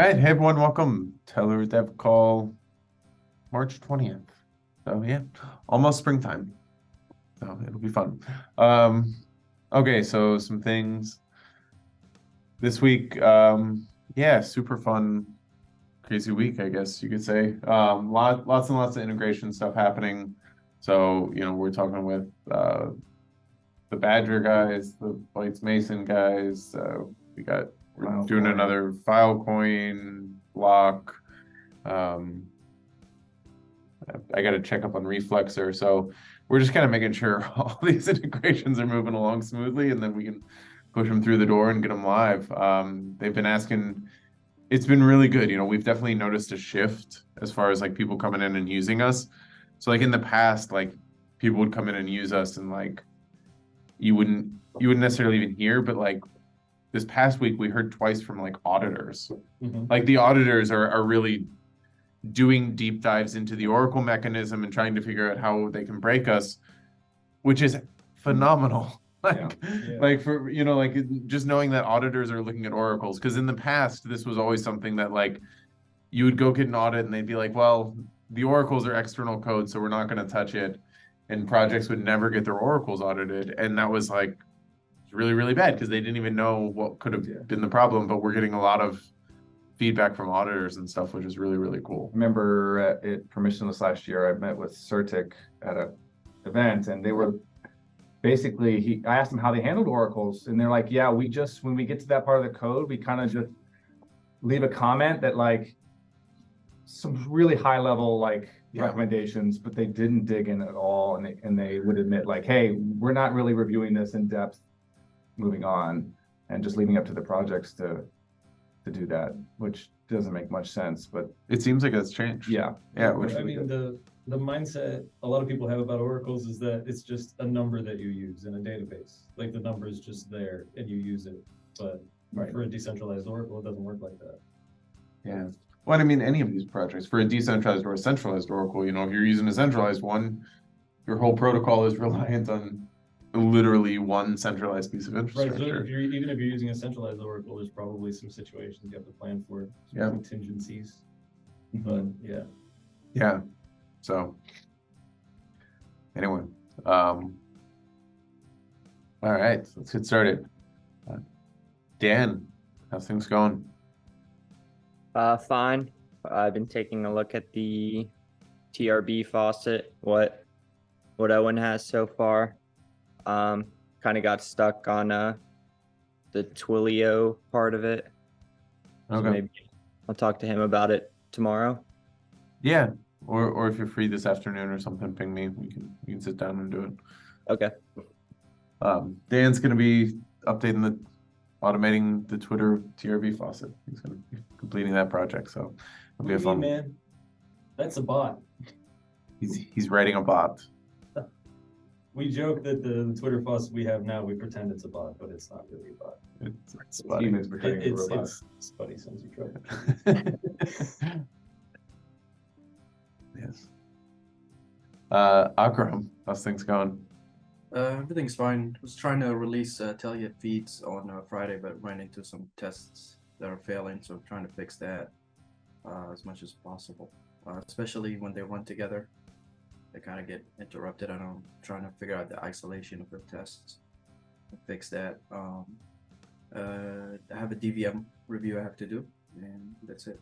right, hey everyone, welcome. Tellor Dev Call, March 20th. So yeah, almost springtime. So it'll be fun. Um, okay, so some things this week. Yeah, super fun, crazy week, I guess you could say. Lots and lots of integration stuff happening. So, we're talking with the Badger guys, the Bytes Mason guys. We're doing another Filecoin block. I got to check up on Reflexer. So we're just kind of making sure all these integrations are moving along smoothly, and then we can push them through the door and get them live. They've been asking. It's been really good. We've definitely noticed a shift as far as like people coming in and using us. So like in the past, like people would come in and use us, and like you wouldn't necessarily even hear, but like this past week we heard twice from like auditors. Like the auditors are really doing deep dives into the Oracle mechanism and trying to figure out how they can break us, which is phenomenal. Like for like just knowing that auditors are looking at oracles, because in the past this was always something that like you would go get an audit and they'd be like, well, the oracles are external code, so we're not going to touch it, and projects would never get their oracles audited, and that was like really, really bad because they didn't even know what could have been the problem. But we're getting a lot of feedback from auditors and stuff, which is really, really cool. I remember at Permissionless last year, I met with Certic at an event, and they were basically, I asked them how they handled oracles, and they're like, yeah, when we get to that part of the code, we kind of just leave a comment that like some really high level recommendations, but they didn't dig in at all, and they would admit like, hey, we're not really reviewing this in depth, moving on, and just leaving up to the projects to do that, which doesn't make much sense, but it seems like it's changed. I mean, the mindset a lot of people have about oracles is that it's just a number that you use in a database. Like the number is just there and you use it, but for a decentralized oracle, it doesn't work like that. Yeah. Well, I mean, any of these projects for a decentralized or a centralized oracle, if you're using a centralized one, your whole protocol is reliant on literally one centralized piece of infrastructure. Right. So even if you're using a centralized oracle, there's probably some situations you have to plan for, contingencies. But yeah. So anyway, all right, let's get started. Dan, how's things going? Fine. I've been taking a look at the TRB faucet, what Owen has so far. Kind of got stuck on the Twilio part of it. Okay. So maybe I'll talk to him about it tomorrow. Yeah, or if you're free this afternoon or something, ping me. We can sit down and do it. Okay. Dan's gonna be automating the Twitter TRB faucet. He's gonna be completing that project, so it'll be a fun. Man, that's a bot. He's writing a bot. We joke that the Twitter faucet we have now, we pretend it's a bot, but it's not really a bot. It's funny. It's Spuddy since you tried. Yes. Akram, how's things going? Everything's fine. I was trying to release Tellor feeds on Friday, but ran into some tests that are failing, so I'm trying to fix that as much as possible, especially when they run together. They kind of get interrupted. I'm trying to figure out the isolation of the tests and fix that. I have a DVM review I have to do, and that's it.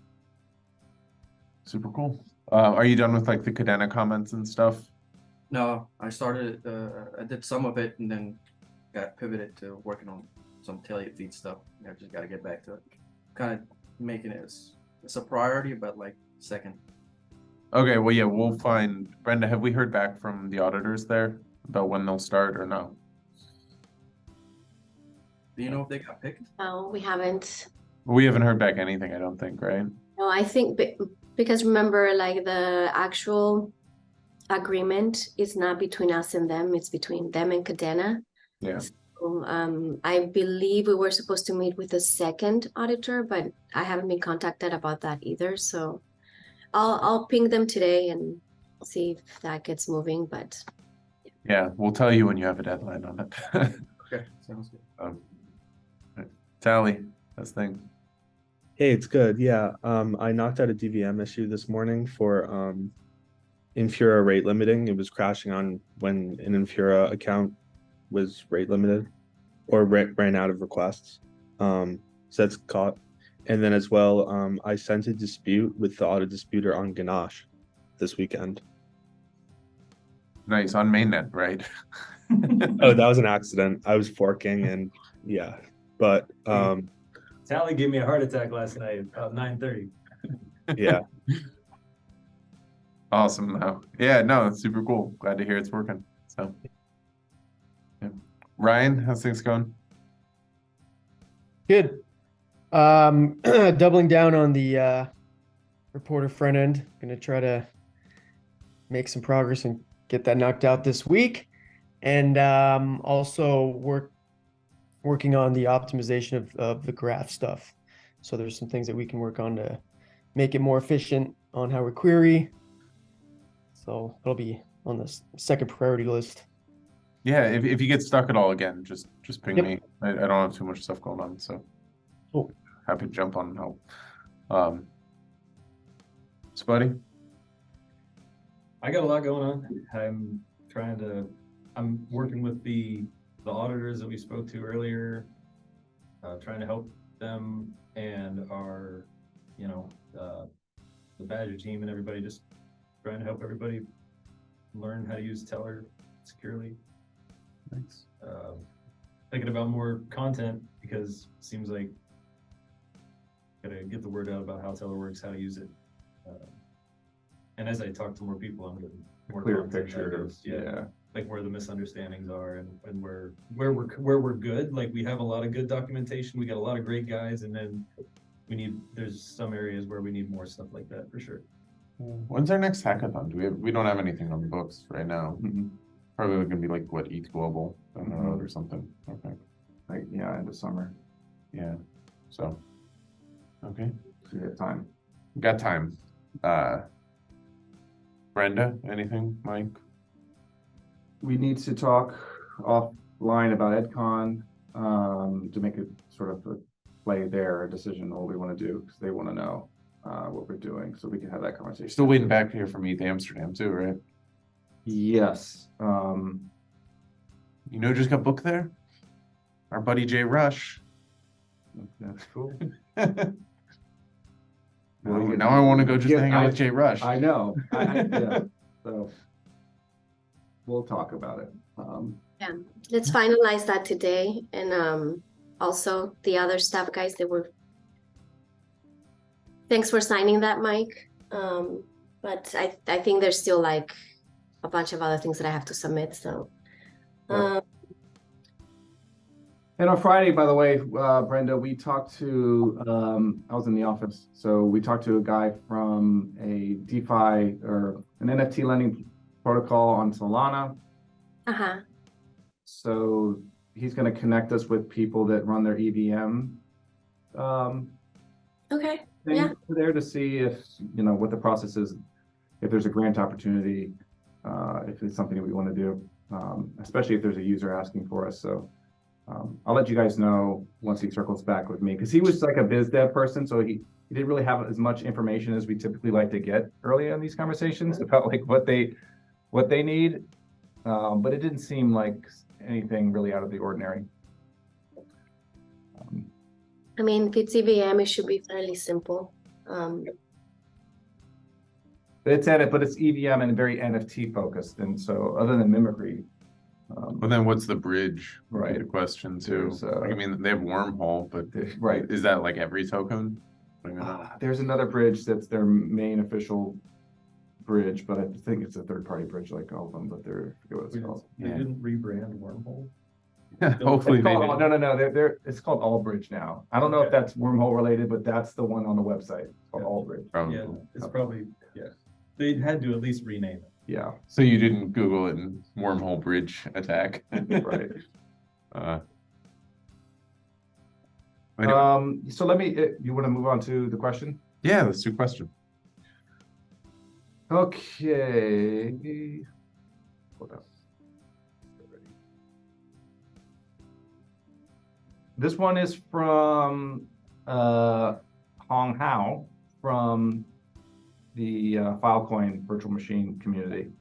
Super cool. Are you done with like the Cadena comments and stuff? No, I started, I did some of it and then got pivoted to working on some Tellor feed stuff. I just got to get back to it. Kind of making it as a priority, but like second. Okay, well, yeah, we'll find. Brenda, have we heard back from the auditors there about when they'll start or no? Do you know if they got picked? No, we haven't. We haven't heard back anything, I don't think, right? No, I think because remember, like the actual agreement is not between us and them, it's between them and Cadena. Yeah. So, I believe we were supposed to meet with the second auditor, but I haven't been contacted about that either. So I'll ping them today and see if that gets moving, but yeah, we'll tell you when you have a deadline on it. Okay, sounds good. Tally, that's things. Hey, it's good. Yeah. I knocked out a DVM issue this morning for Infura rate limiting. It was crashing on when an Infura account was rate limited or ran out of requests. So that's caught. And then as well, I sent a dispute with the auto disputer on Ganache this weekend. Nice on mainnet, right? Oh, that was an accident. I was forking and yeah. But Tally gave me a heart attack last night about 9:30. yeah. Awesome though. Yeah, no, it's super cool. Glad to hear it's working. So yeah. Ryan, how's things going? Good. Doubling down on the reporter front end. Gonna try to make some progress and get that knocked out this week. And also working on the optimization of the graph stuff. So there's some things that we can work on to make it more efficient on how we query. So it'll be on the second priority list. Yeah, if you get stuck at all again, just ping Yep. me. I don't have too much stuff going on, so Cool. happy to jump on and help. Spuddy? I got a lot going on. I'm working with the auditors that we spoke to earlier, trying to help them and our, the Badger team and everybody, just trying to help everybody learn how to use Tellor securely. Thanks. Thinking about more content because it seems like gotta get the word out about how Tellor works, how to use it. And as I talk to more people, I'm getting more Clear content picture of, ideas. yeah. Like where the misunderstandings are and where we're good. Like we have a lot of good documentation. We got a lot of great guys, and then there's some areas where we need more stuff like that for sure. When's our next hackathon? We don't have anything on the books right now. Probably gonna be like what, ETH Global down the road or something. Okay. Like, yeah, end of summer. Yeah. So okay. So you have time. Got time. Brenda, anything? Mike? We need to talk offline about EdCon to make a sort of a play there, a decision on what we want to do, because they want to know what we're doing, so we can have that conversation. Still waiting back here from ETH Amsterdam too, right? Yes. You know, just got booked there. Our buddy Jay Rush. That's cool. Now I want to go just Yeah, hang out with Jay Rush. I know. Yeah. So we'll talk about it. Yeah, let's finalize that today. And also the other staff guys thanks for signing that, Mike. But I think there's still like a bunch of other things that I have to submit. So And on Friday, by the way, Brenda, we talked to, I was in the office, so we talked to a guy from a DeFi or an NFT lending protocol on Solana. So he's going to connect us with people that run their EVM okay. thing Yeah. there to see if, what the process is, if there's a grant opportunity, if it's something that we want to do, especially if there's a user asking for us. So I'll let you guys know once he circles back with me, because he was like a biz dev person, so he didn't really have as much information as we typically like to get early in these conversations about like what they need, but it didn't seem like anything really out of the ordinary. I mean, if it's EVM, it should be fairly simple. But it's EVM and very NFT focused, and so other than mimicry. Well, then what's the bridge? Right. The question too. There's, I mean, they have wormhole, but right. is that like every token? I don't even know. There's another bridge that's their main official bridge, but I think it's a third-party bridge like all of them, but I forget what it's called. They didn't rebrand Wormhole. Hopefully It's they called, did. no. It's called Allbridge now. I don't know if that's wormhole related, but that's the one on the website. It's called Allbridge. Probably. Yeah, it's probably, yeah. They had to at least rename it. Yeah. So you didn't Google it and wormhole bridge attack. Right. Anyway. So let me. You want to move on to the question? Yeah, let's do question. Okay. Hold up. This one is from Hong Hao from the Filecoin virtual machine community.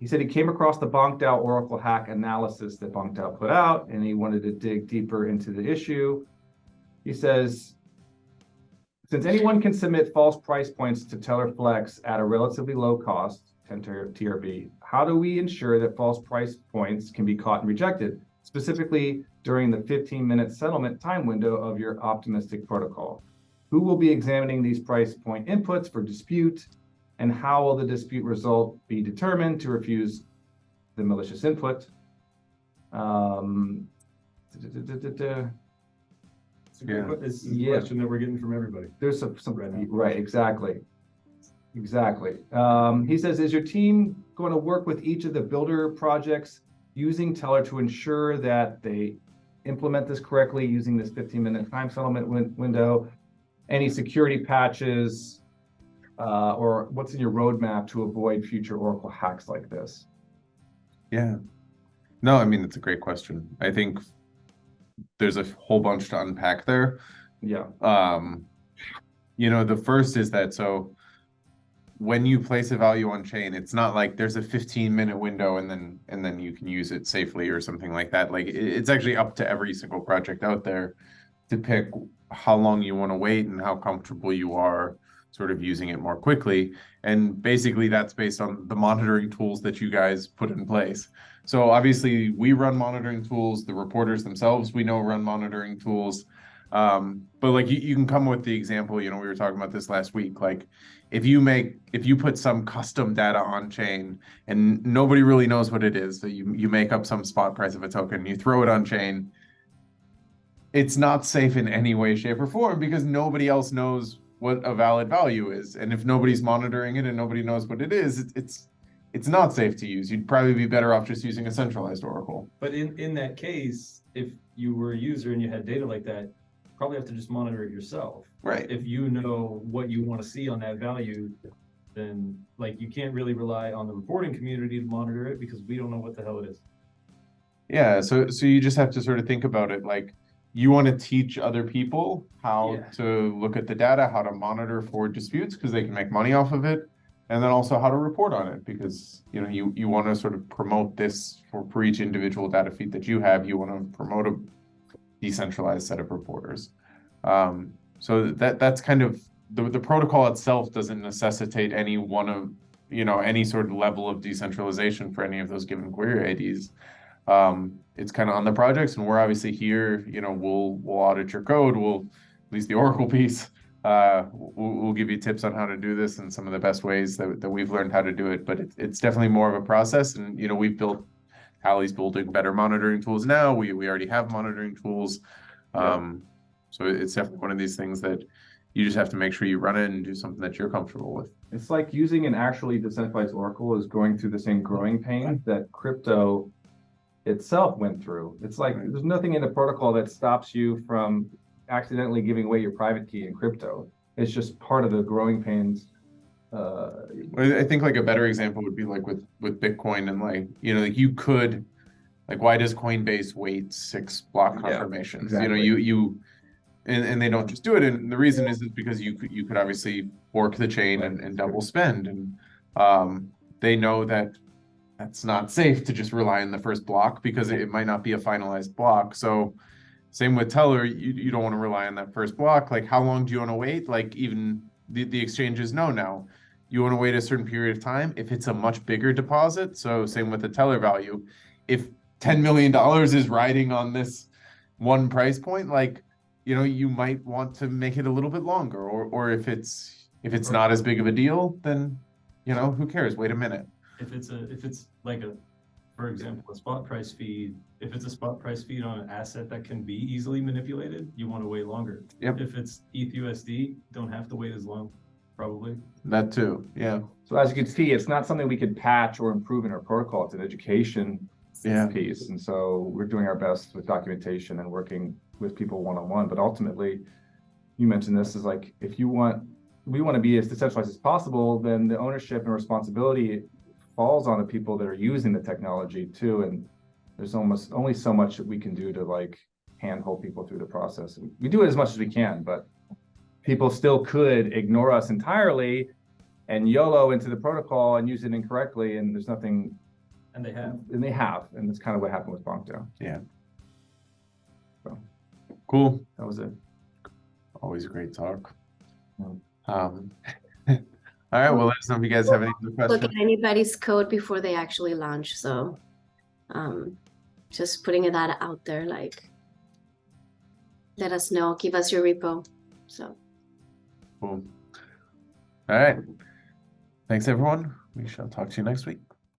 He said he came across the BonkDAO Oracle hack analysis that BonkDAO put out, and he wanted to dig deeper into the issue. He says, since anyone can submit false price points to Tellor Flex at a relatively low cost, 10 TRB, how do we ensure that false price points can be caught and rejected, specifically during the 15-minute settlement time window of your optimistic protocol? Who will be examining these price point inputs for dispute, and how will the dispute result be determined to refuse the malicious input? It's a great it's a Yeah. question that we're getting from everybody. There's some Right now. right, exactly. He says, is your team going to work with each of the builder projects using Tellor to ensure that they implement this correctly using this 15-minute time settlement window? Any security patches, or what's in your roadmap to avoid future Oracle hacks like this? Yeah. No, I mean, it's a great question. I think there's a whole bunch to unpack there. Yeah. The first is that, so when you place a value on chain, it's not like there's a 15-minute window and then you can use it safely or something like that. Like it's actually up to every single project out there to pick how long you want to wait and how comfortable you are sort of using it more quickly. And basically that's based on the monitoring tools that you guys put in place. So obviously we run monitoring tools, the reporters themselves, we know run monitoring tools. But like you can come with the example, we were talking about this last week, like if you put some custom data on chain and nobody really knows what it is, so you make up some spot price of a token, you throw it on chain, it's not safe in any way, shape, or form because nobody else knows what a valid value is. And if nobody's monitoring it and nobody knows what it is, it's not safe to use. You'd probably be better off just using a centralized Oracle. But in that case, if you were a user and you had data like that, probably have to just monitor it yourself. Right. If you know what you want to see on that value, then like you can't really rely on the reporting community to monitor it because we don't know what the hell it is. Yeah, so you just have to sort of think about it like you want to teach other people how to look at the data, how to monitor for disputes because they can make money off of it, and then also how to report on it because you want to sort of promote this for each individual data feed that you have. You want to promote a decentralized set of reporters. So that's kind of the protocol itself doesn't necessitate any one of any sort of level of decentralization for any of those given query IDs. It's kind of on the projects, and we're obviously here. We'll audit your code. We'll, at least the Oracle piece, we'll give you tips on how to do this and some of the best ways that we've learned how to do it. But it's definitely more of a process, and we've built. Hallie's building better monitoring tools now. We already have monitoring tools. So it's definitely one of these things that you just have to make sure you run it and do something that you're comfortable with. It's like using an actually decentralized Oracle is going through the same growing pain that crypto itself went through. It's like there's nothing in the protocol that stops you from accidentally giving away your private key in crypto. It's just part of the growing pains. I think like a better example would be like with Bitcoin and like you could why does Coinbase wait 6 block confirmations? Exactly. And they don't just do it, and the reason is because you could obviously fork the chain and double spend, and they know that that's not safe to just rely on the first block because it might not be a finalized block. So same with Tellor, you don't want to rely on that first block. Like how long do you want to wait? Like even the exchanges know now. You want to wait a certain period of time if it's a much bigger deposit. So same with the Tellor value. If $10 million is riding on this one price point, like, you might want to make it a little bit longer, or if it's not as big of a deal, then, who cares? Wait a minute. If it's like for example, a spot price feed, if it's a spot price feed on an asset that can be easily manipulated, you want to wait longer. Yep. If it's ETH/USD, don't have to wait as long, probably. That too, yeah. So as you can see, it's not something we could patch or improve in our protocol. It's an education piece. And so we're doing our best with documentation and working with people one-on-one. But ultimately, you mentioned this is like, if we want to be as decentralized as possible, then the ownership and responsibility falls on the people that are using the technology too. And there's almost only so much that we can do to like handhold people through the process. We do it as much as we can, but people still could ignore us entirely and YOLO into the protocol and use it incorrectly, and there's nothing. And they have. And they have, and that's kind of what happened with Prompto. Yeah. So Cool. that was it. Always a great talk. Mm. All right. Well, let us know if you guys have any other Look questions. at anybody's code before they actually launch. So just putting that out there, like, let us know, give us your repo. So Cool. All right. Thanks, everyone. We shall talk to you next week.